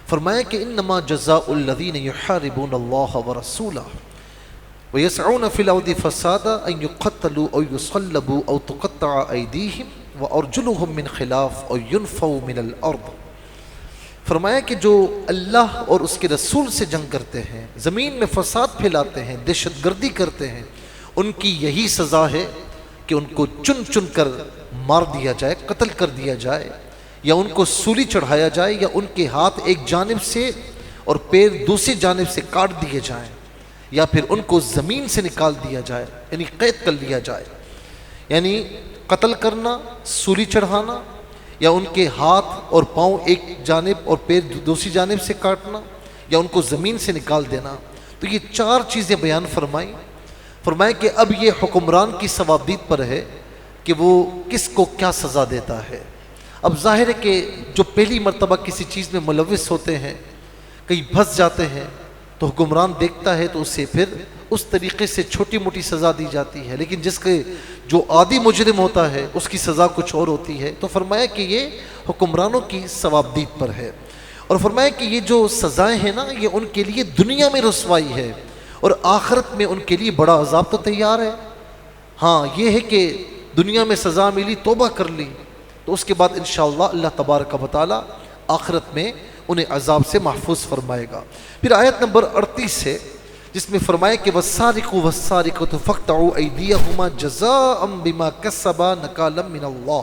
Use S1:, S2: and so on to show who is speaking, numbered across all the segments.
S1: فرمایا کہ انما جزاء الذین یحاربون اللہ ورسولہ ویسعون فی الارض فسادا ان یقتلوا او یصلبوا او تقطع ایدیہم وارجلہم من خلاف او ینفوا من الارض. فرمایا کہ جو اللہ اور اس کے رسول سے جنگ کرتے ہیں، زمین میں فساد پھیلاتے ہیں، دہشت گردی کرتے ہیں، ان کی یہی سزا ہے کہ ان کو چن چن کر مار دیا جائے، قتل کر دیا جائے، یا ان کو سولی چڑھایا جائے، یا ان کے ہاتھ ایک جانب سے اور پیر دوسری جانب سے کاٹ دیے جائیں، یا پھر ان کو زمین سے نکال دیا جائے، یعنی قید کر لیا جائے. یعنی قتل کرنا، سولی چڑھانا، یا ان کے ہاتھ اور پاؤں ایک جانب اور پیر دوسری جانب سے کاٹنا، یا ان کو زمین سے نکال دینا. تو یہ 4 چیزیں بیان فرمائیں. فرمایا کہ اب یہ حکمران کی ثوابدید پر ہے کہ وہ کس کو کیا سزا دیتا ہے. اب ظاہر ہے کہ جو پہلی مرتبہ کسی چیز میں ملوث ہوتے ہیں، کہیں پھنس جاتے ہیں، تو حکمران دیکھتا ہے تو اسے پھر اس طریقے سے چھوٹی موٹی سزا دی جاتی ہے. لیکن جس کے جو عادی مجرم ہوتا ہے اس کی سزا کچھ اور ہوتی ہے. تو فرمایا کہ یہ حکمرانوں کی ثوابدید پر ہے. اور فرمایا کہ یہ جو سزائیں ہیں نا، یہ ان کے لیے دنیا میں رسوائی ہے، اور آخرت میں ان کے لیے بڑا عذاب تو تیار ہے. ہاں یہ ہے کہ دنیا میں سزا ملی، توبہ کر لی، تو اس کے بعد انشاءاللہ اللہ تبارک و تعالی آخرت میں انہیں عذاب سے محفوظ فرمائے گا. پھر آیت نمبر 38 سے جس میں فرمایا کہ وَالسَّارِقُ وَالسَّارِقَةُ فَاقْطَعُوا أَيْدِيَهُمَا جَزَاءً بِمَا كَسَبَا نَكَالًا مِّنَ اللَّهِ.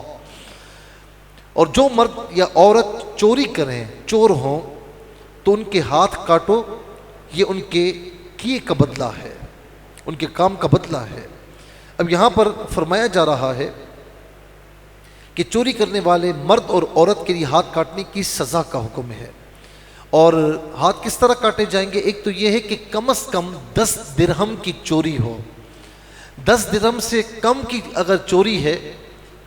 S1: اور جو مرد یا عورت چوری کریں، چور ہوں، تو ان کے ہاتھ کاٹو، یہ ان کے کیے کا بدلہ ہے، ان کے کام کا بدلہ ہے. اب یہاں پر فرمایا جا رہا ہے کہ چوری کرنے والے مرد اور عورت کے لیے ہاتھ کاٹنے کی سزا کا حکم ہے. اور ہاتھ کس طرح کاٹے جائیں گے؟ ایک تو یہ ہے کہ کم از کم 10 درہم کی چوری ہو. 10 درہم سے کم کی اگر چوری ہے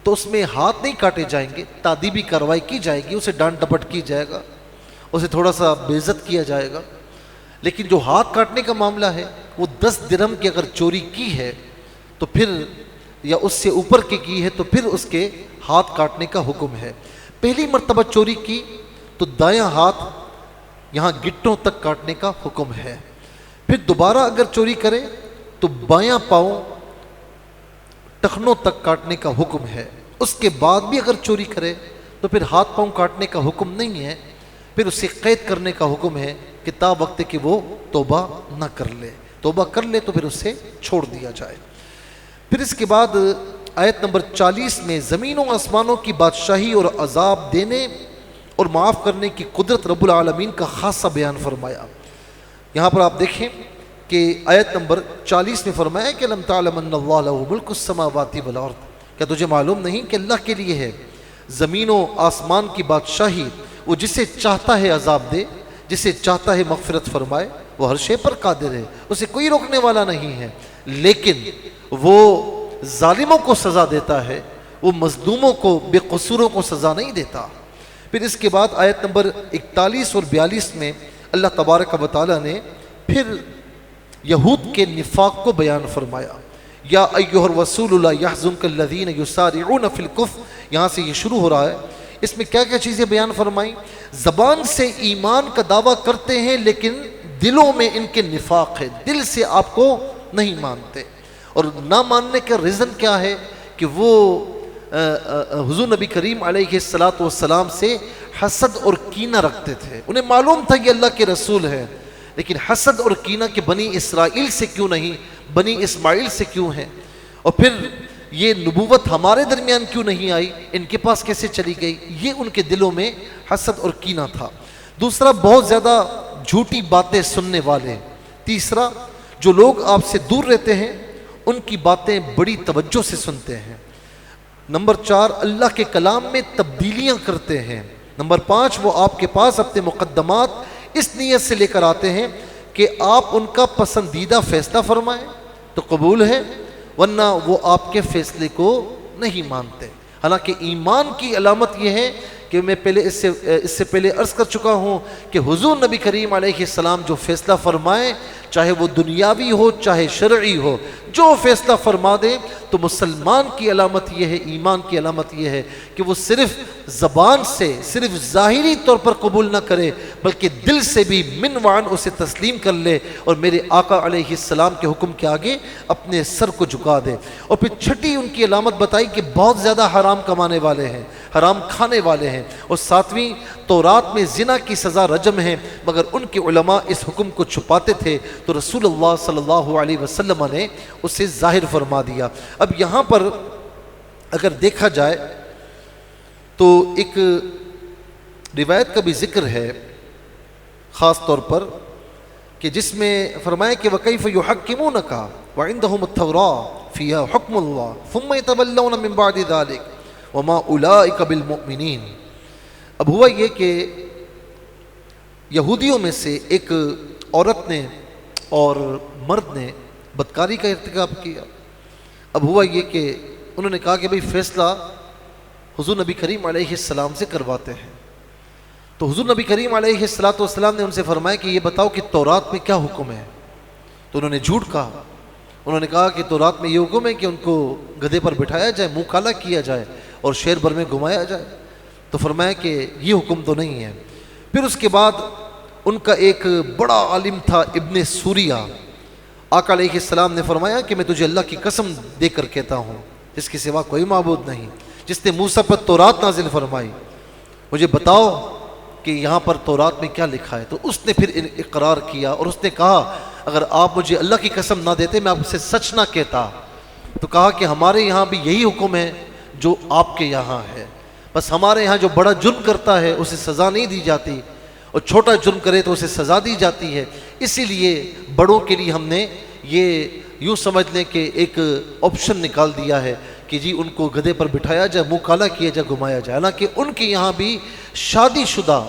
S1: تو اس میں ہاتھ نہیں کاٹے جائیں گے، تادیبی کارروائی کی جائے گی، اسے ڈانٹ ڈپٹ کی جائے گا، اسے تھوڑا سا بے عزت کیا جائے گا. لیکن جو ہاتھ کاٹنے کا معاملہ ہے وہ 10 درہم کی اگر چوری کی ہے تو پھر، یا اس سے اوپر کی ہے تو پھر اس کے ہاتھ کاٹنے کا حکم ہے. پہلی مرتبہ چوری کی تو دایاں ہاتھ یہاں گٹوں تک کاٹنے کا حکم ہے. پھر دوبارہ اگر چوری کرے تو بایاں پاؤں ٹخنوں تک کاٹنے کا حکم ہے. اس کے بعد بھی اگر چوری کرے تو پھر ہاتھ پاؤں کاٹنے کا حکم نہیں ہے، پھر اسے قید کرنے کا حکم ہے کہ تا وقت کہ وہ توبہ نہ کر لے. توبہ کر لے تو پھر اسے چھوڑ دیا جائے. پھر اس کے بعد آیت نمبر 40 میں زمین و آسمانوں کی بادشاہی اور عذاب دینے اور معاف کرنے کی قدرت رب العالمین کا خاصہ بیان فرمایا. یہاں پر آپ دیکھیں کہ آیت نمبر 40 میں فرمایا کہ لم تعلم ان اللہ لہ ملک السماوات والارض. کیا تجھے معلوم نہیں کہ اللہ کے لیے ہے زمین و آسمان کی بادشاہی؟ وہ جسے چاہتا ہے عذاب دے، جسے چاہتا ہے مغفرت فرمائے. وہ ہر شے پر قادر ہے، اسے کوئی روکنے والا نہیں ہے. لیکن وہ ظالموں کو سزا دیتا ہے، وہ مظلوموں کو، بے قصوروں کو سزا نہیں دیتا. پھر اس کے بعد آیت نمبر 41 اور 42 میں اللہ تبارک و تعالی نے پھر یہود کے نفاق کو بیان فرمایا. یا ایھا الرسول لا یحزنک الذین یسارعون فی الکفر. یہاں سے یہ شروع ہو رہا ہے. اس میں کیا کیا چیزیں بیان فرمائیں؟ زبان سے ایمان کا دعویٰ کرتے ہیں لیکن دلوں میں ان کے نفاق ہے، دل سے آپ کو نہیں مانتے. اور نہ ماننے کا ریزن کیا ہے؟ کہ وہ حضور نبی کریم علیہ الصلاۃ والسلام سے حسد اور کینہ رکھتے تھے. انہیں معلوم تھا کہ اللہ کے رسول ہے، لیکن حسد اور کینہ کہ بنی اسرائیل سے کیوں نہیں، بنی اسماعیل سے کیوں ہیں، اور پھر یہ نبوت ہمارے درمیان کیوں نہیں آئی، ان کے پاس کیسے چلی گئی، یہ ان کے دلوں میں حسد اور کینہ تھا. دوسرا، بہت زیادہ جھوٹی باتیں سننے والے. تیسرا، جو لوگ آپ سے دور رہتے ہیں ان کی باتیں بڑی توجہ سے سنتے ہیں. نمبر 4، اللہ کے کلام میں تبدیلیاں کرتے ہیں. نمبر 5، وہ آپ کے پاس اپنے مقدمات اس نیت سے لے کر آتے ہیں کہ آپ ان کا پسندیدہ فیصلہ فرمائیں تو قبول ہے، ورنہ وہ آپ کے فیصلے کو نہیں مانتے. حالانکہ ایمان کی علامت یہ ہے کہ کہ میں پہلے اس سے پہلے عرض کر چکا ہوں کہ حضور نبی کریم علیہ السلام جو فیصلہ فرمائیں، چاہے وہ دنیاوی ہو چاہے شرعی ہو، جو فیصلہ فرما دیں تو مسلمان کی علامت یہ ہے، ایمان کی علامت یہ ہے کہ وہ صرف زبان سے، صرف ظاہری طور پر قبول نہ کرے بلکہ دل سے بھی من وعن اسے تسلیم کر لے اور میرے آقا علیہ السلام کے حکم کے آگے اپنے سر کو جھکا دے۔ اور پھر چھٹی ان کی علامت بتائی کہ بہت زیادہ حرام کمانے والے ہیں، حرام کھانے والے ہیں، اور ساتویں تورات میں زنا کی سزا رجم ہے، مگر ان کے علماء اس حکم کو چھپاتے تھے تو رسول اللہ صلی اللہ علیہ وسلم نے اسے ظاہر فرما دیا۔ اب یہاں پر اگر دیکھا جائے تو ایک روایت کا بھی ذکر ہے خاص طور پر کہ جس میں فرمایا کہ وَكَيْفَ يُحَكِّمُونَكَ وَعِنْدَهُمُ التَّوْرَاةُ فِيهَا حُكْمُ اللَّهِ ثُمَّ يَتَوَلَّوْنَ مِن بَعْدِ ذَلِكَ وَمَا أُولَٰئِكَ بِالْمُؤْمِنِينَ۔ اب ہوا یہ کہ یہودیوں میں سے ایک عورت نے اور مرد نے بدکاری کا ارتکاب کیا۔ اب ہوا یہ کہ انہوں نے کہا کہ بھئی فیصلہ حضور نبی کریم علیہ السلام سے کرواتے ہیں، تو حضور نبی کریم علیہ السلام نے ان سے فرمایا کہ یہ بتاؤ کہ تورات میں کیا حکم ہے؟ تو انہوں نے جھوٹ کہا، انہوں نے کہا کہ تورات میں یہ حکم ہے کہ ان کو گدھے پر بٹھایا جائے، منہ کالا کیا جائے اور شہر بھر میں گھمایا جائے۔ تو فرمایا کہ یہ حکم تو نہیں ہے۔ پھر اس کے بعد ان کا ایک بڑا عالم تھا ابن سوریہ، آقا علیہ السلام نے فرمایا کہ میں تجھے اللہ کی قسم دے کر کہتا ہوں جس کے سوا کوئی معبود نہیں، جس نے موسیٰ پر تورات نازل فرمائی، مجھے بتاؤ کہ یہاں پر تورات میں کیا لکھا ہے۔ تو اس نے پھر اقرار کیا اور اس نے کہا اگر آپ مجھے اللہ کی قسم نہ دیتے میں آپ سے سچ نہ کہتا۔ تو کہا کہ ہمارے یہاں بھی یہی حکم ہے جو آپ کے یہاں ہے، بس ہمارے یہاں جو بڑا جرم کرتا ہے اسے سزا نہیں دی جاتی اور چھوٹا جرم کرے تو اسے سزا دی جاتی ہے، اسی لیے بڑوں کے لیے ہم نے یہ یوں سمجھ لیں کہ ایک آپشن نکال دیا ہے کہ جی ان کو گدھے پر بٹھایا جائے، منہ کالا کیا جائے، گھمایا جائے۔ حالانکہ ان کے یہاں بھی شادی شدہ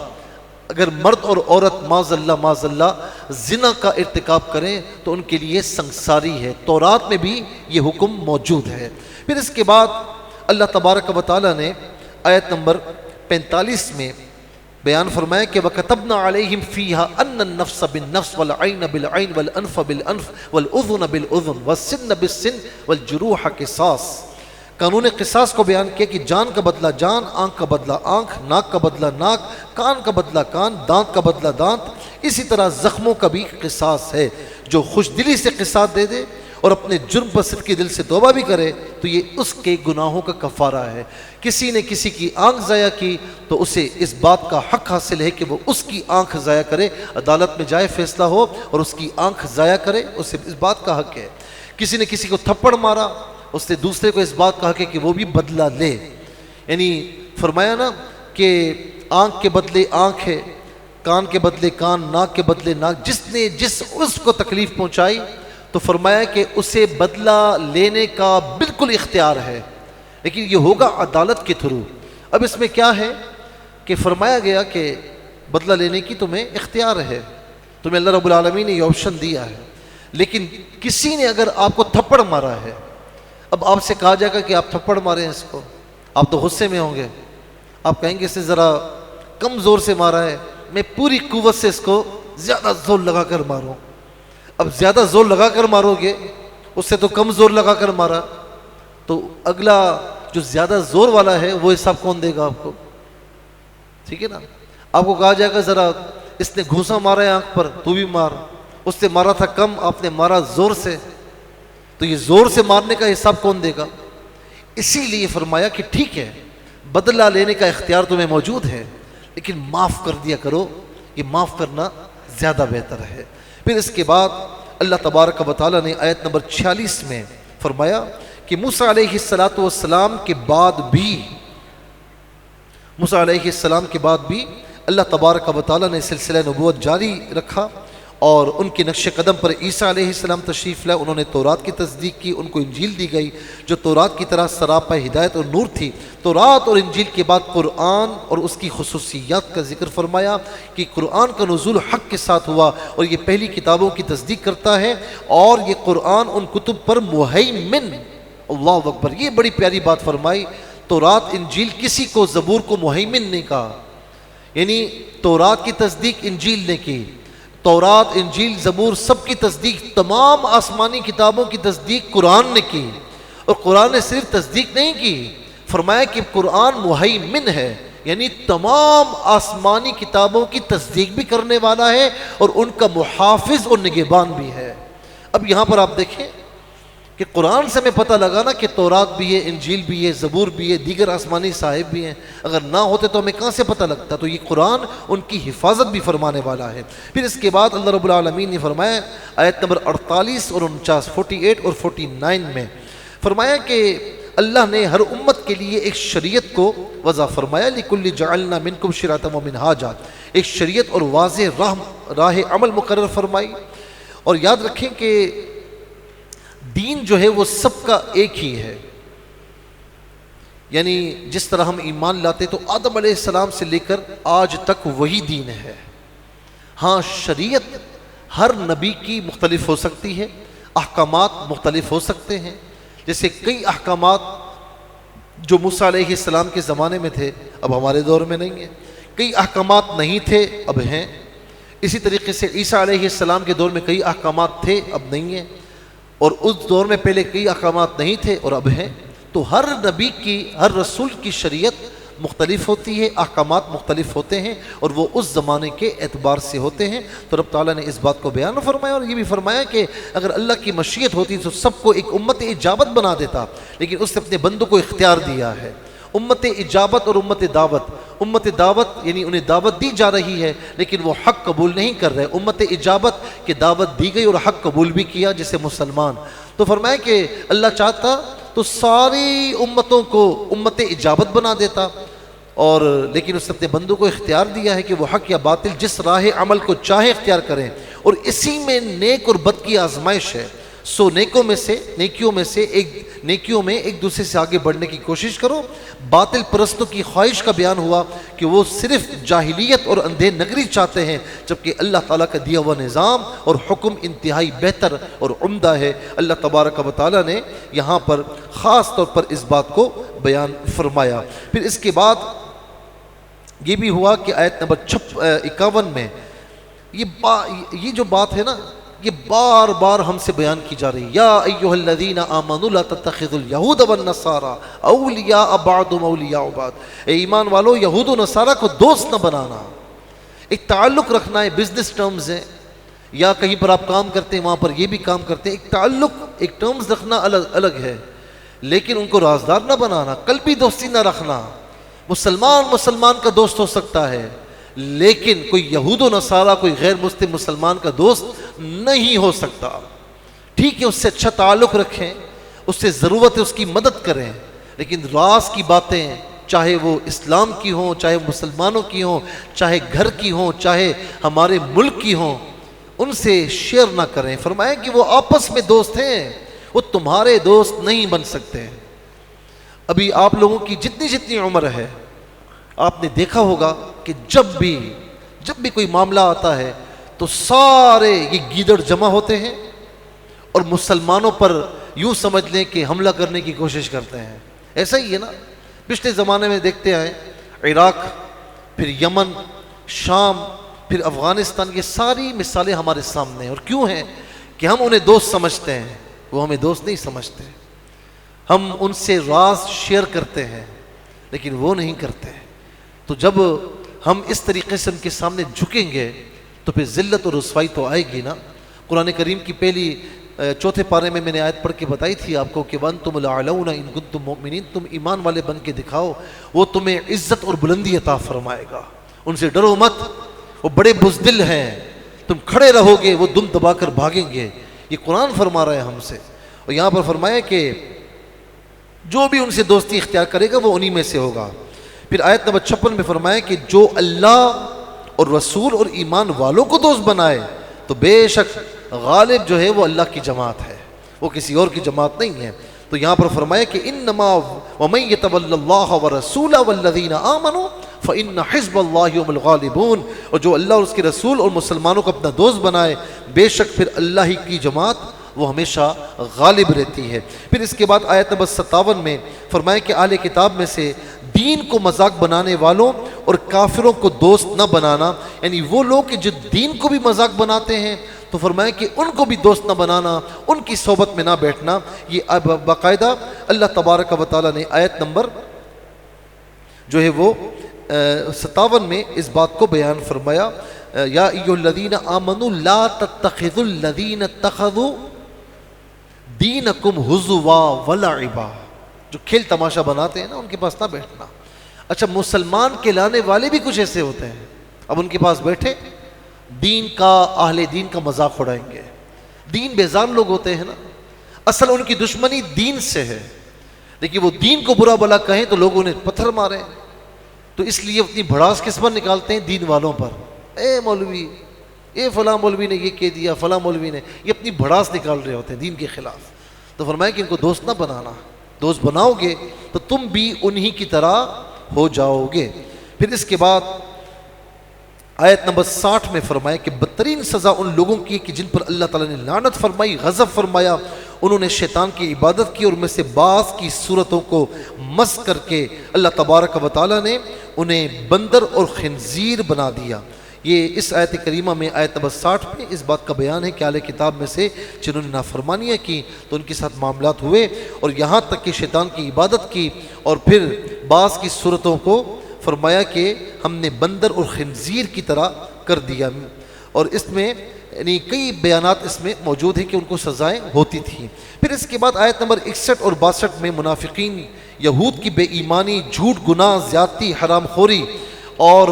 S1: اگر مرد اور عورت معاذ اللہ زنا کا ارتکاب کریں تو ان کے لیے سنگساری ہے، تورات میں بھی یہ حکم موجود ہے۔ پھر اس کے بعد اللہ تبارک و تعالیٰ نے آیت نمبر 45 میں بیان فرمایا کہ وَكَتَبْنَا عَلَيْهِمْ فِيهَا أَنَّ النَّفْسَ بِالنَّفْسِ وَالْعَيْنَ بِالْعَيْنِ وَالْأَنْفَ بِالْأَنْفِ وَالْأُذُنَ بِالْأُذُنِ وَالسِّنَّ بِالسِّنِّ وَالْجُرُوحَ قِصَاص۔ قانون قصاص کو بیان کیا کہ جان کا بدلہ جان، آنکھ کا بدلہ آنکھ، ناک کا بدلہ ناک، کان کا بدلہ کان، دانت کا بدلہ دانت، اسی طرح زخموں کا بھی قصاص ہے۔ جو خوش دلی سے قصاص دے دے اور اپنے جرم پر صدقے دل سے توبہ بھی کرے تو یہ اس کے گناہوں کا کفارہ ہے۔ کسی نے کسی کی آنکھ ضائع کی تو اسے اس بات کا حق حاصل ہے کہ وہ اس کی آنکھ ضائع کرے، عدالت میں جائے فیصلہ ہو اور اس کی آنکھ ضائع کرے، اسے اس بات کا حق ہے۔ کسی نے کسی کو تھپڑ مارا، اس نے دوسرے کو اس بات کا حق ہے کہ وہ بھی بدلہ لے۔ یعنی فرمایا نا کہ آنکھ کے بدلے آنکھ ہے، کان کے بدلے کان، ناک کے بدلے ناک، جس نے اس کو تکلیف پہنچائی تو فرمایا کہ اسے بدلہ لینے کا بالکل اختیار ہے، لیکن یہ ہوگا عدالت کے تھرو۔ اب اس میں کیا ہے کہ فرمایا گیا کہ بدلہ لینے کی تمہیں اختیار ہے، تمہیں اللہ رب العالمین نے یہ آپشن دیا ہے، لیکن کسی نے اگر آپ کو تھپڑ مارا ہے، اب آپ سے کہا جائے گا کہ آپ تھپڑ مارے ہیں اس کو، آپ تو غصے میں ہوں گے، آپ کہیں گے اس سے ذرا کم زور سے مارا ہے، میں پوری قوت سے اس کو زیادہ زور لگا کر ماروں۔ اب زیادہ زور لگا کر مارو گے، اس سے تو کم زور لگا کر مارا، تو اگلا جو زیادہ زور والا ہے وہ حساب کون دے گا آپ کو؟ ٹھیک ہے نا؟ آپ کو کہا جائے گا ذرا اس نے گھوسا مارا ہے آنکھ پر، تو بھی مار، اس نے مارا تھا کم، آپ نے مارا زور سے، تو یہ زور سے مارنے کا حساب کون دے گا؟ اسی لیے فرمایا کہ ٹھیک ہے بدلہ لینے کا اختیار تمہیں موجود ہے، لیکن معاف کر دیا کرو، یہ معاف کرنا زیادہ بہتر ہے۔ پھر اس کے بعد اللہ تبارک و تعالیٰ نے آیت نمبر 46 میں فرمایا کہ موسیٰ علیہ السلام کے بعد بھی اللہ تبارک و تعالیٰ نے سلسلہ نبوت جاری رکھا اور ان کے نقش قدم پر عیسیٰ علیہ السلام تشریف لائے، انہوں نے تورات کی تصدیق کی، ان کو انجیل دی گئی جو تورات کی طرح سراپا ہدایت اور نور تھی۔ تورات اور انجیل کے بعد قرآن اور اس کی خصوصیات کا ذکر فرمایا کہ قرآن کا نزول حق کے ساتھ ہوا اور یہ پہلی کتابوں کی تصدیق کرتا ہے اور یہ قرآن ان کتب پر مہیمن، اللہ اکبر، یہ بڑی پیاری بات فرمائی تورات انجیل کسی کو زبور کو مہیمن نہیں کہا، یعنی تورات کی تصدیق انجیل نے کی، تورات انجیل زبور سب کی تصدیق، تمام آسمانی کتابوں کی تصدیق قرآن نے کی، اور قرآن نے صرف تصدیق نہیں کی، فرمایا کہ قرآن مہیمن ہے، یعنی تمام آسمانی کتابوں کی تصدیق بھی کرنے والا ہے اور ان کا محافظ اور نگہبان بھی ہے۔ اب یہاں پر آپ دیکھیں کہ قرآن سے ہمیں پتہ لگا نا کہ تورات بھی ہے، انجیل بھی ہے، زبور بھی ہے، دیگر آسمانی صاحب بھی ہیں، اگر نہ ہوتے تو ہمیں کہاں سے پتہ لگتا؟ تو یہ قرآن ان کی حفاظت بھی فرمانے والا ہے۔ پھر اس کے بعد اللہ رب العالمین نے فرمایا آیت نمبر 48 اور 49 48 اور 49 میں فرمایا کہ اللہ نے ہر امت کے لیے ایک شریعت کو وضع فرمایا، لِكُلِّ جَعَلْنَا مِنْكُمْ شِرْعَةً وَمِنْهَاجًا، ایک شریعت اور واضح راہ عمل مقرر فرمائی۔ اور یاد رکھیں کہ دین جو ہے وہ سب کا ایک ہی ہے، یعنی جس طرح ہم ایمان لاتے تو آدم علیہ السلام سے لے کر آج تک وہی دین ہے۔ ہاں شریعت ہر نبی کی مختلف ہو سکتی ہے، احکامات مختلف ہو سکتے ہیں، جیسے کئی احکامات جو موسیٰ علیہ السلام کے زمانے میں تھے اب ہمارے دور میں نہیں ہیں، کئی احکامات نہیں تھے اب ہیں، اسی طریقے سے عیسیٰ علیہ السلام کے دور میں کئی احکامات تھے اب نہیں ہیں، اور اس دور میں پہلے کئی احکامات نہیں تھے اور اب ہیں۔ تو ہر نبی کی، ہر رسول کی شریعت مختلف ہوتی ہے، احکامات مختلف ہوتے ہیں، اور وہ اس زمانے کے اعتبار سے ہوتے ہیں۔ تو رب تعالیٰ نے اس بات کو بیان فرمایا، اور یہ بھی فرمایا کہ اگر اللہ کی مشیت ہوتی تو سب کو ایک امت اجابت بنا دیتا، لیکن اس نے اپنے بندوں کو اختیار دیا ہے، امت اجابت اور امت دعوت۔ امت دعوت یعنی انہیں دعوت دی جا رہی ہے لیکن وہ حق قبول نہیں کر رہے، امت اجابت کہ دعوت دی گئی اور حق قبول بھی کیا، جیسے مسلمان۔ تو فرمایا کہ اللہ چاہتا تو ساری امتوں کو امت اجابت بنا دیتا، اور لیکن اس نے اپنے بندوں کو اختیار دیا ہے کہ وہ حق یا باطل جس راہ عمل کو چاہے اختیار کریں، اور اسی میں نیک اور بد کی آزمائش ہے۔ سو نیکیوں میں ایک دوسرے سے آگے بڑھنے کی کوشش کرو۔ باطل پرستوں کی خواہش کا بیان ہوا کہ وہ صرف جاہلیت اور اندھے نگری چاہتے ہیں، جبکہ اللہ تعالیٰ کا دیا ہوا نظام اور حکم انتہائی بہتر اور عمدہ ہے۔ اللہ تبارک و تعالیٰ نے یہاں پر خاص طور پر اس بات کو بیان فرمایا۔ پھر اس کے بعد یہ بھی ہوا کہ آیت نمبر 51 میں یہ جو بات ہے نا، یہ بار بار ہم سے بیان کی جا رہی ہے، یا ایھا الذین آمنوا لا تتخذوا اليہود والنصارى اولیاء بعضهم اولیاء بعض، اے ایمان والو یہود و نصارہ کو دوست نہ بنانا۔ ایک تعلق رکھنا ہے، بزنس ٹرمز ہیں، یا کہیں پر آپ کام کرتے ہیں وہاں پر یہ بھی کام کرتے ہیں، ایک تعلق، ایک ٹرمز رکھنا الگ ہے، لیکن ان کو رازدار نہ بنانا، قلبی دوستی نہ رکھنا۔ مسلمان کا دوست ہو سکتا ہے لیکن کوئی یہود و نصارہ، کوئی غیر مسلم مسلمان کا دوست نہیں ہو سکتا۔ ٹھیک ہے اس سے اچھا تعلق رکھیں، اس سے ضرورت ہے اس کی مدد کریں، لیکن راز کی باتیں چاہے وہ اسلام کی ہوں، چاہے مسلمانوں کی ہوں، چاہے گھر کی ہوں، چاہے ہمارے ملک کی ہوں، ان سے شیئر نہ کریں۔ فرمایا کہ وہ آپس میں دوست ہیں، وہ تمہارے دوست نہیں بن سکتے۔ ابھی آپ لوگوں کی جتنی عمر ہے، آپ نے دیکھا ہوگا کہ جب بھی کوئی معاملہ آتا ہے تو سارے یہ گیدڑ جمع ہوتے ہیں اور مسلمانوں پر یوں سمجھ لیں کہ حملہ کرنے کی کوشش کرتے ہیں۔ ایسا ہی ہے نا، پچھلے زمانے میں دیکھتے آئے عراق، پھر یمن، شام، پھر افغانستان، یہ ساری مثالیں ہمارے سامنے ہیں۔ اور کیوں ہیں؟ کہ ہم انہیں دوست سمجھتے ہیں، وہ ہمیں دوست نہیں سمجھتے۔ ہم ان سے راز شیئر کرتے ہیں لیکن وہ نہیں کرتے۔ تو جب ہم اس طریقے سے ان کے سامنے جھکیں گے تو پھر ذلت اور رسوائی تو آئے گی نا۔ قرآن کریم کی پہلی 4 پارے میں نے آیت پڑھ کے بتائی تھی آپ کو کہ وَأَنْتُمُ الْأَعْلَوْنَ إِن كُنتُم مُؤْمِنِينَ، تم ایمان والے بن کے دکھاؤ، وہ تمہیں عزت اور بلندی عطا فرمائے گا۔ ان سے ڈرو مت، وہ بڑے بزدل ہیں، تم کھڑے رہو گے وہ دم دبا کر بھاگیں گے۔ یہ قرآن فرما رہا ہے ہم سے، اور یہاں پر فرمایا کہ جو بھی ان سے دوستی اختیار کرے گا وہ انہی میں سے ہوگا۔ پھر آیت نمبر 56 میں فرمایا کہ جو اللہ اور رسول اور ایمان والوں کو دوست بنائے تو بے شک غالب جو ہے وہ اللہ کی جماعت ہے، وہ کسی اور کی جماعت نہیں ہے۔ تو یہاں پر فرمایا کہ انما ومن يتول اللہ ورسولہ والذین آمنوا فإن حزب اللہ هم الغالبون، اور جو اللہ اور اس کے رسول اور مسلمانوں کو اپنا دوست بنائے بے شک پھر اللہ ہی کی جماعت وہ ہمیشہ غالب رہتی ہے۔ پھر اس کے بعد آیت نمبر 57 میں فرمایا کہ اہل کتاب میں سے دین کو مذاق بنانے والوں اور کافروں کو دوست نہ بنانا، یعنی وہ لوگ جو دین کو بھی مذاق بناتے ہیں تو فرمایا کہ ان کو بھی دوست نہ بنانا، ان کی صحبت میں نہ بیٹھنا۔ یہ اب باقاعدہ اللہ تبارک و تعالیٰ نے آیت نمبر جو ہے وہ 57 میں اس بات کو بیان فرمایا، یا ایھا الذین آمنوا لا تتخذوا الذین اتخذوا دینکم ہزوا ولعبا، جو کھیل تماشا بناتے ہیں نا ان کے پاس نہ بیٹھنا۔ اچھا مسلمان کہلانے والے بھی کچھ ایسے ہوتے ہیں، اب ان کے پاس بیٹھے دین کا، اہل دین کا مذاق اڑائیں گے۔ دین بیزار لوگ ہوتے ہیں نا، اصل ان کی دشمنی دین سے ہے، لیکن وہ دین کو برا بلا کہیں تو لوگوں نے پتھر مارے، تو اس لیے اپنی بھڑاس کس پر نکالتے ہیں؟ دین والوں پر۔ اے مولوی، اے فلاں مولوی نے یہ کہہ دیا، فلاں مولوی نے، یہ اپنی بھڑاس نکال رہے ہوتے ہیں دین کے خلاف۔ تو فرمایا کہ ان کو دوست نہ بنانا، دوست بناؤ گے تو تم بھی انہی کی طرح ہو جاؤ گے۔ پھر اس کے بعد آیت نمبر 60 میں فرمایا کہ بدترین سزا ان لوگوں کی کہ جن پر اللہ تعالیٰ نے لعنت فرمائی، غضب فرمایا، انہوں نے شیطان کی عبادت کی اور ان میں سے بعض کی صورتوں کو مسخ کر کے اللہ تبارک و تعالیٰ نے انہیں بندر اور خنزیر بنا دیا۔ یہ اس آیت کریمہ میں آیت نمبر 60 میں اس بات کا بیان ہے کہ اہل کتاب میں سے جنہوں نے نافرمانیاں کی تو ان کے ساتھ معاملات ہوئے، اور یہاں تک کہ شیطان کی عبادت کی، اور پھر بعض کی صورتوں کو فرمایا کہ ہم نے بندر اور خنزیر کی طرح کر دیا۔ اور اس میں یعنی کئی بیانات اس میں موجود ہیں کہ ان کو سزائیں ہوتی تھیں۔ پھر اس کے بعد آیت نمبر 61 اور 62 میں منافقین یہود کی بے ایمانی، جھوٹ، گناہ، زیادتی، حرام خوری اور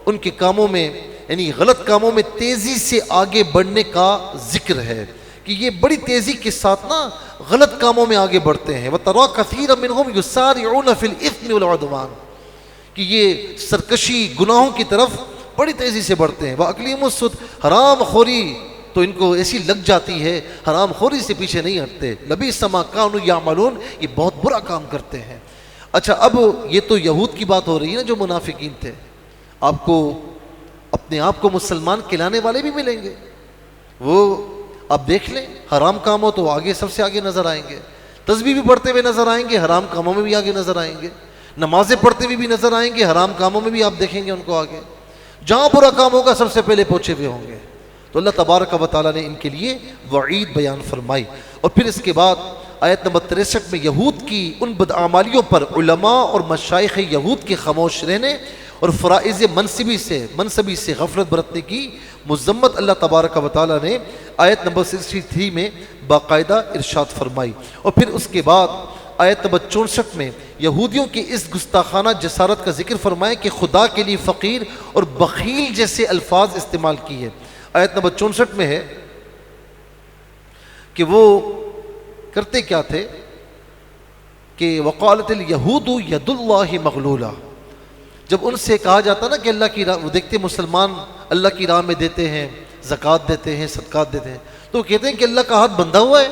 S1: ان کے کاموں میں یعنی غلط کاموں میں تیزی سے آگے بڑھنے کا ذکر ہے کہ یہ بڑی تیزی کے ساتھ نا غلط کاموں میں آگے بڑھتے ہیں۔ وَتَرَىٰ كَثِيرًا مِّنْهُمْ يُسَارِعُونَ فِي الْإِثْمِ وَالْعُدْوَانِ، کہ یہ سرکشی گناہوں کی طرف بڑی تیزی سے بڑھتے ہیں۔ وَأَكْلِهِمُ السُّحْتَ، حرام خوری تو ان کو ایسی لگ جاتی ہے، حرام خوری سے پیچھے نہیں ہٹتے۔ لَبِئْسَ مَا كَانُوا يَعْمَلُونَ، یہ بہت برا کام کرتے ہیں۔ اچھا اب یہ تو یہود کی بات ہو رہی ہے نا جو منافقین تھے، آپ کو اپنے آپ کو مسلمان کہلانے والے بھی ملیں گے، وہ آپ دیکھ لیں حرام کام ہو تو آگے سب سے آگے نظر آئیں گے، تسبیح بھی پڑھتے ہوئے نظر آئیں گے، حرام کاموں میں بھی آگے نظر آئیں گے، نمازیں پڑھتے ہوئے بھی نظر آئیں گے، حرام کاموں میں بھی آپ دیکھیں گے ان کو آگے، جہاں برا کام ہوگا سب سے پہلے پہنچے ہوئے ہوں گے۔ تو اللہ تبارک و تعالیٰ نے ان کے لیے وعید بیان فرمائی۔ اور پھر اس کے بعد آیت نمبر 63 میں یہود کی ان بدعمالیوں پر علماء اور مشائخ یہود کے خاموش رہنے اور فرائض منصبی سے غفلت برتنے کی مذمت اللہ تبارک و تعالیٰ نے آیت نمبر 63 میں باقاعدہ ارشاد فرمائی۔ اور پھر اس کے بعد آیت نمبر 64 میں یہودیوں کی اس گستاخانہ جسارت کا ذکر فرمایا کہ خدا کے لیے فقیر اور بخیل جیسے الفاظ استعمال کیے۔ آیت نمبر 64 میں ہے کہ وہ کرتے کیا تھے کہ وقالت الیہود ید اللہ مغلولہ، جب ان سے کہا جاتا نا کہ اللہ کی راہ، وہ دیکھتے مسلمان اللہ کی راہ میں دیتے ہیں، زکوٰۃ دیتے ہیں، صدقات دیتے ہیں، تو وہ کہتے ہیں کہ اللہ کا ہاتھ بندھا ہوا ہے،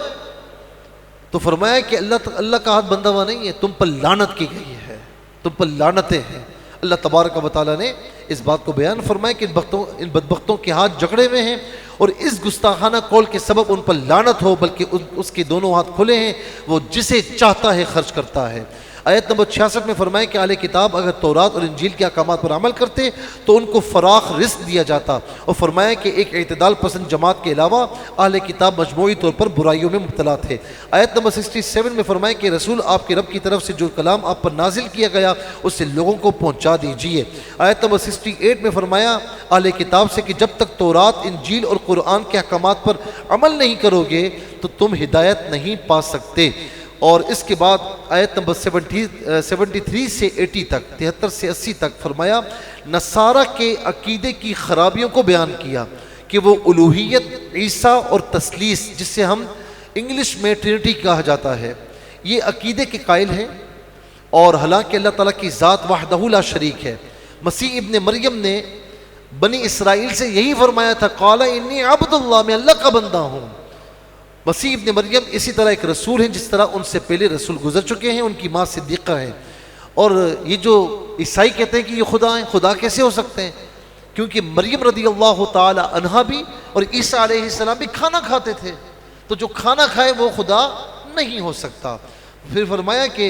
S1: تو فرمایا کہ اللہ کا ہاتھ بندھا ہوا نہیں ہے، تم پر لعنت کی گئی ہے، تم پر لعنتیں ہیں۔ اللہ تبارک و تعالیٰ نے اس بات کو بیان فرمایا کہ ان بدبختوں کے ہاتھ جکڑے ہوئے ہیں اور اس گستاخانہ قول کے سبب ان پر لعنت ہو، بلکہ اس کے دونوں ہاتھ کھلے ہیں، وہ جسے چاہتا ہے خرچ کرتا ہے۔ آیت نمبر 66 میں فرمایا کہ اہل کتاب اگر تورات اور انجیل کے احکامات پر عمل کرتے تو ان کو فراخ رزق دیا جاتا، اور فرمایا کہ ایک اعتدال پسند جماعت کے علاوہ اہل کتاب مجموعی طور پر برائیوں میں مبتلا تھے۔ آیت نمبر 67 میں فرمایا کہ رسول آپ کے رب کی طرف سے جو کلام آپ پر نازل کیا گیا اسے لوگوں کو پہنچا دیجیے۔ آیت نمبر 68 میں فرمایا اہل کتاب سے کہ جب تک تورات، انجیل اور قرآن کے احکامات پر عمل نہیں کرو گے تو تم ہدایت نہیں پا سکتے۔ اور اس کے بعد آیت نمبر 73 سے 80 تک، 73 سے 80 تک فرمایا نصارہ کے عقیدے کی خرابیوں کو بیان کیا کہ وہ الوہیت، عیسیٰ اور تثلیث، جس سے ہم انگلش میں ٹرینٹی کہا جاتا ہے، یہ عقیدے کے قائل ہیں، اور حالانکہ اللہ تعالیٰ کی ذات وحدہ لا شریک ہے۔ مسیح ابن مریم نے بنی اسرائیل سے یہی فرمایا تھا، قال انی عبد اللہ، میں اللہ کا بندہ ہوں۔ مسیح ابن مریم اسی طرح ایک رسول ہیں جس طرح ان سے پہلے رسول گزر چکے ہیں، ان کی ماں صدیقہ ہے۔ اور یہ جو عیسائی کہتے ہیں کہ یہ خدا ہیں، خدا کیسے ہو سکتے ہیں؟ کیونکہ مریم رضی اللہ تعالی عنہا بھی اور عیسیٰ علیہ السلام بھی کھانا کھاتے تھے، تو جو کھانا کھائے وہ خدا نہیں ہو سکتا۔ پھر فرمایا کہ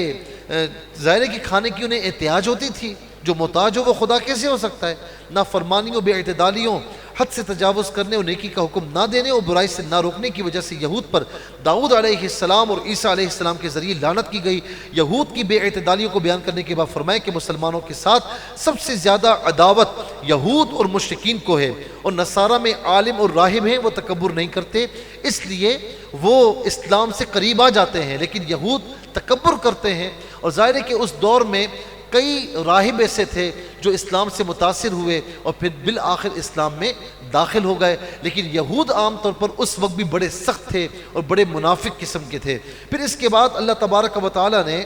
S1: ظاہر ہے کہ کھانے کی انہیں احتیاج ہوتی تھی، جو محتاج ہو وہ خدا کیسے ہو سکتا ہے؟ نافرمانیوں، بے اعتدالیوں، حد سے تجاوز کرنے اور نیکی کا حکم نہ دینے اور برائی سے نہ روکنے کی وجہ سے یہود پر داؤد علیہ السلام اور عیسیٰ علیہ السلام کے ذریعے لعنت کی گئی۔ یہود کی بے اعتدالیوں کو بیان کرنے کے بعد فرمایا کہ مسلمانوں کے ساتھ سب سے زیادہ عداوت یہود اور مشرکین کو ہے، اور نصارہ میں عالم اور راہب ہیں، وہ تکبر نہیں کرتے اس لیے وہ اسلام سے قریب آ جاتے ہیں، لیکن یہود تکبر کرتے ہیں۔ اور ظاہر ہے کہ اس دور میں کئی راہب ایسے تھے جو اسلام سے متاثر ہوئے اور پھر بالآخر اسلام میں داخل ہو گئے، لیکن یہود عام طور پر اس وقت بھی بڑے سخت تھے اور بڑے منافق قسم کے تھے۔ پھر اس کے بعد اللہ تبارک و تعالی نے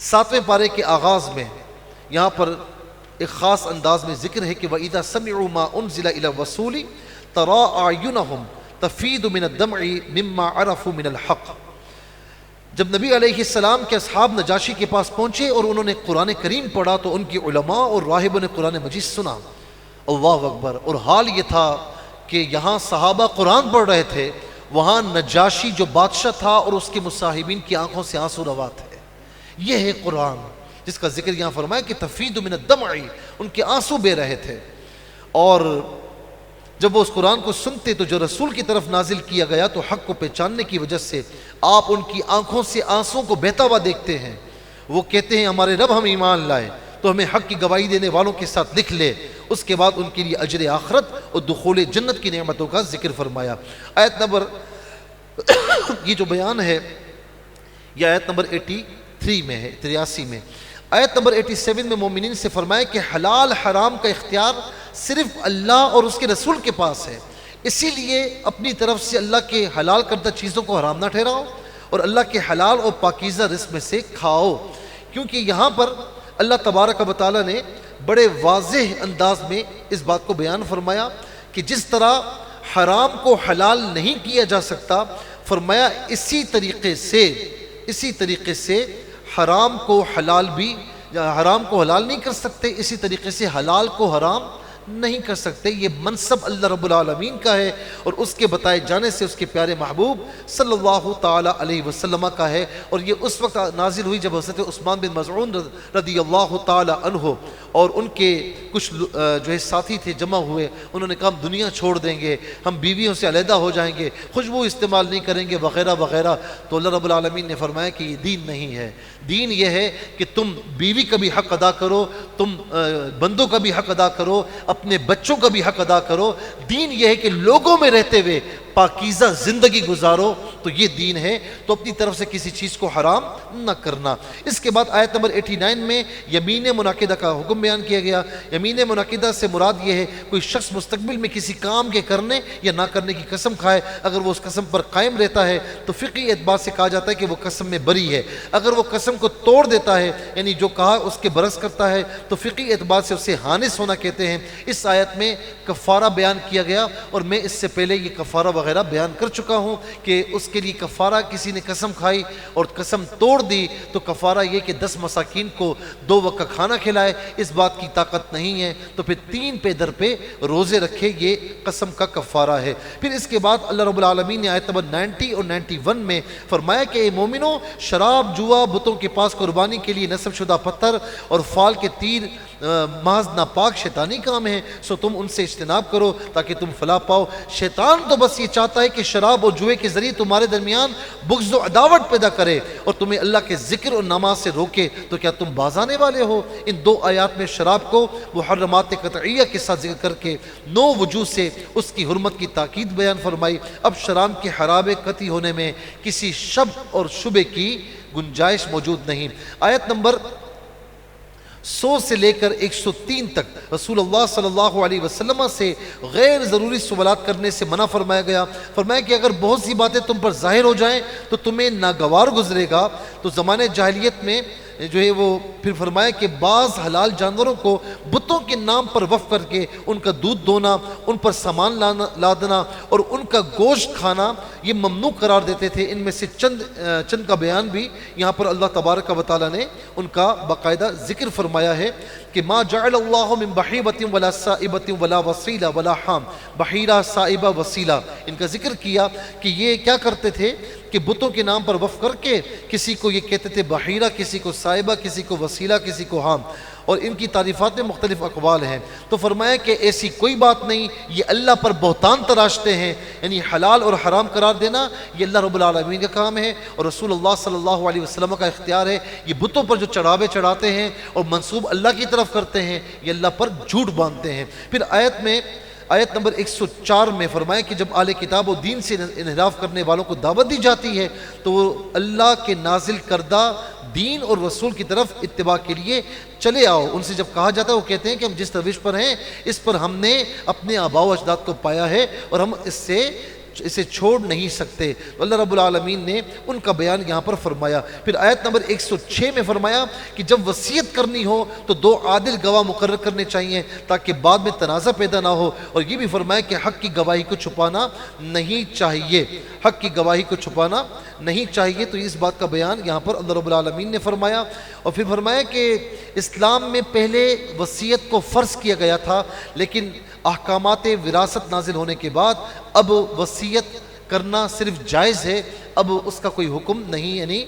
S1: 7ویں پارے کے آغاز میں یہاں پر ایک خاص انداز میں ذکر ہے کہ وَإِذَا سَمِعُوا مَا أُنزِلَ إِلَى الرَّسُولِ تَرَىٰ أَعْيُنَهُمْ تَفِيضُ مِنَ الدَّمْعِ مِمَّا عَرَفُوا مِنَ الْحَقِّ۔ جب نبی علیہ السلام کے اصحاب نجاشی کے پاس پہنچے اور انہوں نے قرآن کریم پڑھا تو ان کی علماء اور راہبوں نے قرآن مجید سنا، اللہ اکبر۔ اور حال یہ تھا کہ یہاں صحابہ قرآن پڑھ رہے تھے، وہاں نجاشی جو بادشاہ تھا اور اس کے مصاحبین کی آنکھوں سے آنسو روا تھے۔ یہ ہے قرآن جس کا ذکر یہاں فرمایا کہ تفید من الدمع، ان کے آنسو بہ رہے تھے۔ اور جب وہ اس قرآن کو سنتے تو جو رسول کی طرف نازل کیا گیا تو حق کو پہچاننے کی وجہ سے آپ ان کی آنکھوں سے آنسوں کو بہتا ہوا دیکھتے ہیں۔ وہ کہتے ہیں ہمارے رب ہم ایمان لائے تو ہمیں حق کی گواہی دینے والوں کے ساتھ لکھ لے۔ اس کے بعد ان کے لیے اجر آخرت اور دخول جنت کی نعمتوں کا ذکر فرمایا۔ آیت نمبر یہ جو بیان ہے یہ آیت نمبر 83 میں ہے، 83 میں۔ آیت نمبر 87 میں مومنین سے فرمایا کہ حلال حرام کا اختیار صرف اللہ اور اس کے رسول کے پاس ہے، اسی لیے اپنی طرف سے اللہ کے حلال کردہ چیزوں کو حرام نہ ٹھہراؤ اور اللہ کے حلال اور پاکیزہ رزق میں سے کھاؤ۔ کیونکہ یہاں پر اللہ تبارک و تعالیٰ نے بڑے واضح انداز میں اس بات کو بیان فرمایا کہ جس طرح حرام کو حلال نہیں کیا جا سکتا، فرمایا اسی طریقے سے حرام کو حلال نہیں کر سکتے، اسی طریقے سے حلال کو حرام نہیں کر سکتے۔ یہ منصب اللہ رب العالمین کا ہے اور اس کے بتائے جانے سے اس کے پیارے محبوب صلی اللہ تعالی علیہ وسلم کا ہے۔ اور یہ اس وقت نازل ہوئی جب حضرت عثمان بن مظعون رضی اللہ تعالی عنہ اور ان کے کچھ جو ہے ساتھی تھے جمع ہوئے، انہوں نے کہا ہم دنیا چھوڑ دیں گے، ہم بیویوں سے علیحدہ ہو جائیں گے، خوشبو استعمال نہیں کریں گے وغیرہ وغیرہ۔ تو اللہ رب العالمین نے فرمایا کہ یہ دین نہیں ہے، دین یہ ہے کہ تم بیوی کا بھی حق ادا کرو، تم بندوں کا بھی حق ادا کرو، اپنے بچوں کا بھی حق ادا کرو۔ دین یہ ہے کہ لوگوں میں رہتے ہوئے پاکیزہ زندگی گزارو، تو یہ دین ہے۔ تو اپنی طرف سے کسی چیز کو حرام نہ کرنا۔ اس کے بعد آیت نمبر 89 میں یمین منعقدہ کا حکم بیان کیا گیا۔ یمین منعقدہ سے مراد یہ ہے کوئی شخص مستقبل میں کسی کام کے کرنے یا نہ کرنے کی قسم کھائے، اگر وہ اس قسم پر قائم رہتا ہے تو فقہی اعتبار سے کہا جاتا ہے کہ وہ قسم میں بری ہے۔ اگر وہ قسم کو توڑ دیتا ہے یعنی جو کہا اس کے برعکس کرتا ہے تو فقہی اعتبار سے اسے حانث ہونا کہتے ہیں۔ اس آیت میں کفارہ بیان کیا گیا اور میں اس سے پہلے یہ کفارہ وغیرہ بیان کر چکا ہوں کہ اس کے لیے کفارہ کسی نے قسم کھائی اور قسم توڑ دی تو کفارہ یہ کہ 10 مساکین کو 2 وقت کا کھانا کھلائے، اس بات کی طاقت نہیں ہے تو پھر 3 پہ در پہ روزے رکھے، یہ قسم کا کفارہ ہے۔ پھر اس کے بعد اللہ رب العالمین نے آیت نمبر 90 اور 91 میں فرمایا کہ اے مومنو، شراب، جوا، بتوں کے پاس قربانی کے لیے نصب شدہ پتھر اور فال کے تیر محض ناپاک شیطانی کام ہیں، سو تم ان سے اجتناب کرو تاکہ تم فلاح پاؤ۔ شیطان تو بس یہ چاہتا ہے کہ شراب اور جوئے کے ذریعے تمہارے درمیان بغض و عداوت پیدا کرے اور تمہیں اللہ کے ذکر اور نماز سے روکے، تو کیا تم باز آنے والے ہو؟ ان 2 آیات میں شراب کو محرمات قطعیہ کے ساتھ ذکر کر کے 9 وجوہ سے اس کی حرمت کی تاکید بیان فرمائی۔ اب شراب کے حرام قطعی ہونے میں کسی شک اور شبے کی گنجائش موجود نہیں۔ آیت نمبر 100 سے لے کر 103 تک رسول اللہ صلی اللہ علیہ وسلم سے غیر ضروری سوالات کرنے سے منع فرمایا گیا۔ فرمایا کہ اگر بہت سی باتیں تم پر ظاہر ہو جائیں تو تمہیں ناگوار گزرے گا۔ تو زمانے جاہلیت میں جو ہے وہ پھر فرمایا کہ بعض حلال جانوروں کو بتوں کے نام پر وقف کر کے ان کا دودھ دونا، ان پر سامان لادنا اور ان کا گوشت کھانا یہ ممنوع قرار دیتے تھے۔ ان میں سے چند کا بیان بھی یہاں پر اللہ تبارک و تعالیٰ نے ان کا باقاعدہ ذکر فرمایا ہے۔ کہ ما جعل اللہ من بحیبۃ ولا سائبۃ ولا وسیلہ ولا حام، بحیرہ، سائبہ، وسیلہ، ان کا ذکر کیا کہ یہ کیا کرتے تھے کہ بتوں کے نام پر وقف کر کے کسی کو یہ کہتے تھے بحیرہ، کسی کو سائبہ، کسی کو وسیلہ، کسی کو حام، اور ان کی تعریفات میں مختلف اقوال ہیں۔ تو فرمایا کہ ایسی کوئی بات نہیں، یہ اللہ پر بہتان تراشتے ہیں، یعنی حلال اور حرام قرار دینا یہ اللہ رب العالمین کا کام ہے، اور رسول اللہ صلی اللہ علیہ وسلم کا اختیار ہے۔ یہ بتوں پر جو چڑھاوے چڑھاتے ہیں اور منسوب اللہ کی طرف کرتے ہیں، یہ اللہ پر جھوٹ باندھتے ہیں۔ پھر آیت نمبر 104 میں فرمایا کہ جب اہل کتاب و دین سے انحراف کرنے والوں کو دعوت دی جاتی ہے تو وہ اللہ کے نازل کردہ دین اور رسول کی طرف اتباع کے لیے چلے آؤ۔ ان سے جب کہا جاتا ہے وہ کہتے ہیں کہ ہم جس روش پر ہیں اس پر ہم نے اپنے آباء و اجداد کو پایا ہے اور ہم اسے چھوڑ نہیں سکتے۔ تو اللہ رب العالمین نے ان کا بیان یہاں پر فرمایا۔ پھر آیت نمبر 106 میں فرمایا کہ جب وصیت کرنی ہو تو 2 عادل گواہ مقرر کرنے چاہیے تاکہ بعد میں تنازع پیدا نہ ہو، اور یہ بھی فرمایا کہ حق کی گواہی کو چھپانا نہیں چاہیے، حق کی گواہی کو چھپانا نہیں چاہیے۔ تو اس بات کا بیان یہاں پر اللہ رب العالمین نے فرمایا۔ اور پھر فرمایا کہ اسلام میں پہلے وصیت کو فرض کیا گیا تھا، لیکن احکامات وراثت نازل ہونے کے بعد اب وصیت کرنا صرف جائز ہے، اب اس کا کوئی حکم نہیں، یعنی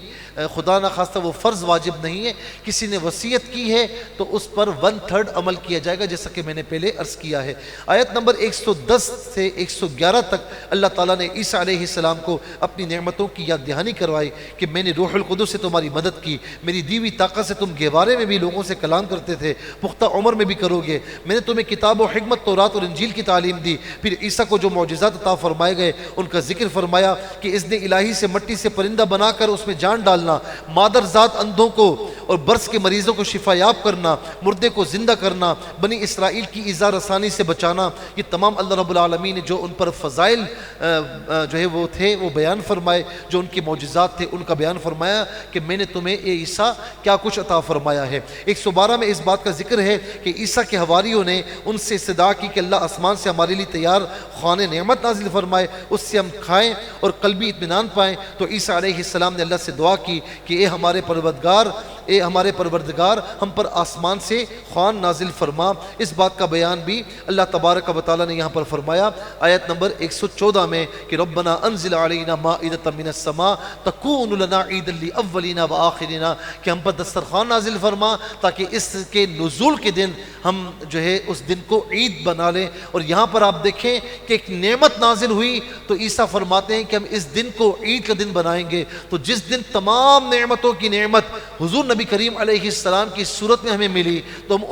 S1: خدا نخواستہ وہ فرض واجب نہیں ہے۔ کسی نے وصیت کی ہے تو اس پر 1/3 عمل کیا جائے گا، جیسا کہ میں نے پہلے عرض کیا ہے۔ آیت نمبر 110 سے 111 تک اللہ تعالیٰ نے عیسیٰ علیہ السلام کو اپنی نعمتوں کی یاد دہانی کروائی کہ میں نے روح القدس سے تمہاری مدد کی، میری دی ہوئی طاقت سے تم گہوارے میں بھی لوگوں سے کلام کرتے تھے، پختہ عمر میں بھی کرو گے، میں نے تمہیں کتاب و حکمت، تورات اور انجیل کی تعلیم دی۔ پھر عیسیٰ کو جو معجزات عطا فرمائے گئے ان کا ذکر فرمایا کہ اذن الہی سے مٹی سے پرندہ بنا کر اس میں جان ڈالنا، مادر ذات اندھوں کو اور برس کے مریضوں کو شفا یاب کرنا، مردے کو زندہ کرنا، بنی اسرائیل کی ایذا رسانی سے بچانا، یہ تمام اللہ رب العالمین نے جو ان پر فضائل جو ہے وہ تھے وہ بیان فرمائے، جو ان کے معجزات تھے ان کا بیان فرمایا کہ میں نے تمہیں اے عیسیٰ کیا کچھ عطا فرمایا ہے۔ 112 میں اس بات کا ذکر ہے کہ عیسیٰ کے حواریوں نے ان سے استدعا کی کہ اللہ آسمان سے ہمارے لیے تیار خوان نعمت نازل فرمائے، اس سے ہم کھائیں اور قلبی اطمینان پائیں۔ تو عیسیٰ علیہ السلام نے اللہ سے دعا کی کہ اے ہمارے پروردگار ہم پر آسمان سے خوان نازل فرما۔ اس بات کا بیان بھی اللہ تبارک و تعالیٰ نے یہاں پر فرمایا آیت نمبر 114 میں کہ ربنا انزل علینا مائدۃ من السماء تکون لنا عیدا لاولینا وآخرنا، کہ ہم پر دسترخوان نازل فرما تاکہ اس کے نزول کے دن ہم جو ہے اس دن کو عید بنا لیں۔ اور یہاں پر آپ دیکھیں کہ ایک نعمت نازل ہوئی تو عیسیٰ فرماتے ہیں کہ ہم اس دن کو عید کا دن بنائیں گے۔ تو جس دن تمام نعمتوں کی نعمت حضور نبی کریم علیہ السلام کی صورت میں ہمیں ملی تو ہم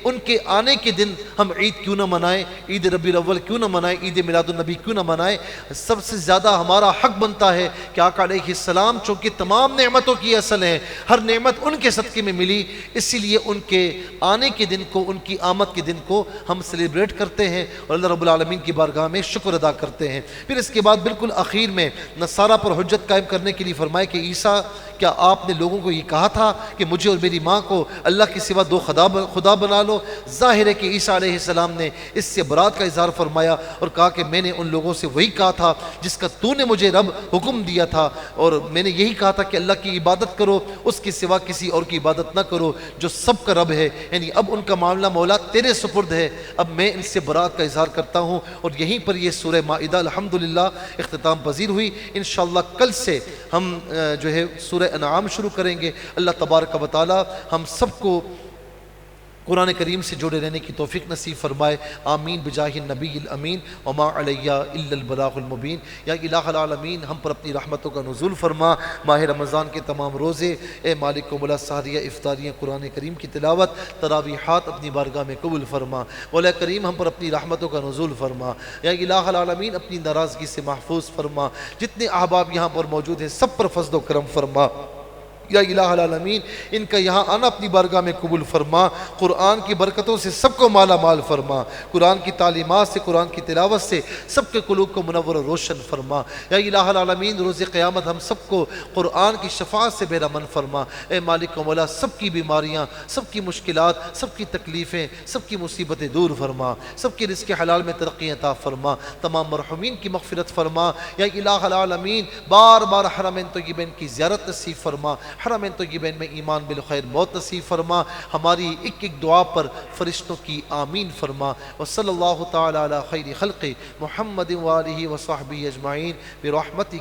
S1: ان کے آنے کے دن ہم عید کیوں نہ منائیں، عید ربیع الاول کیوں نہ منائیں، عید میلاد النبی کیوں نہ منائیں۔ سب سے زیادہ ہمارا حق بنتا ہے کہ آقا علیہ السلام چونکہ تمام نعمتوں کی اصل ہیں، ہر نعمت ان کے صدقے میں ملی، اسی لیے ان کے آنے کے دن کو، ان کی آمد کے دن کو ہم سیلیبریٹ کرتے ہیں اور اللہ رب العالمین کی بارگاہ میں شکر ادا کرتے ہیں۔ پھر اس کے بعد بالکل آخر میں نصارہ پر حجت قائم کرنے کے لیے فرمائے کہ عیسیٰ کیا آپ نے لوگوں کو یہ کہا تھا کہ مجھے اور میری ماں کو اللہ کے سوا 2 خدا بنا لو؟ ظاہر ہے کہ عیسیٰ علیہ السلام نے اس سے برات کا اظہار فرمایا اور کہا کہ میں نے ان لوگوں سے وہی کہا تھا جس کا تو نے مجھے رب حکم دیا تھا، اور میں نے یہی کہا تھا کہ اللہ کی عبادت کرو، اس کے سوا کسی اور کی عبادت نہ کرو جو سب کا رب ہے۔ یعنی اب ان کا معاملہ مولا تیرے سپرد ہے، اب میں ان سے برات کا اظہار کرتا ہوں۔ اور یہیں پر یہ سورہ مائدہ الحمدللہ اختتام پذیر ہوئی۔ انشاءاللہ کل سے ہم جو ہے سورہ انعام شروع کریں گے۔ اللہ تبارک و تعالی ہم سب کو قرآن کریم سے جڑے رہنے کی توفیق نصیب فرمائے، آمین بجاہ النبی الامین وما علیہ الا البلاغ المبین۔ یا الہ العالمین ہم پر اپنی رحمتوں کا نزول فرما، ماہ رمضان کے تمام روزے اے مالک و مولا، سحریہ افطاریاں، قرآن کریم کی تلاوت، تراویحات اپنی بارگاہ میں قبول فرما۔ مولا کریم ہم پر اپنی رحمتوں کا نزول فرما۔ یا الہ العالمین اپنی ناراضگی سے محفوظ فرما۔ جتنے احباب یہاں پر موجود ہیں سب پر فضل و کرم فرما۔ یا الہ العالمین ان کا یہاں آنا اپنی بارگاہ میں قبول فرما، قرآن کی برکتوں سے سب کو مالا مال فرما، قرآن کی تعلیمات سے، قرآن کی تلاوت سے سب کے قلوب کو منور و روشن فرما۔ یا الہ العالمین روز قیامت ہم سب کو قرآن کی شفاعت سے بے رمن فرما۔ اے مالک و مولا سب کی بیماریاں، سب کی مشکلات، سب کی تکلیفیں، سب کی مصیبتیں دور فرما، سب کی رزق حلال میں ترقی عطا فرما، تمام مرحومین کی مغفرت فرما۔ یا الہ العالمین بار بار حرمین طیبین کی زیارت نصیب فرما، حرمین طیبین میں ایمان بالخیر موت نصیب فرما، ہماری ایک ایک دعا پر فرشتوں کی آمین فرما۔ وصلی اللہ تعالی علی خیر خلق محمد وآلہ وصحبہ اجمعین برحمتک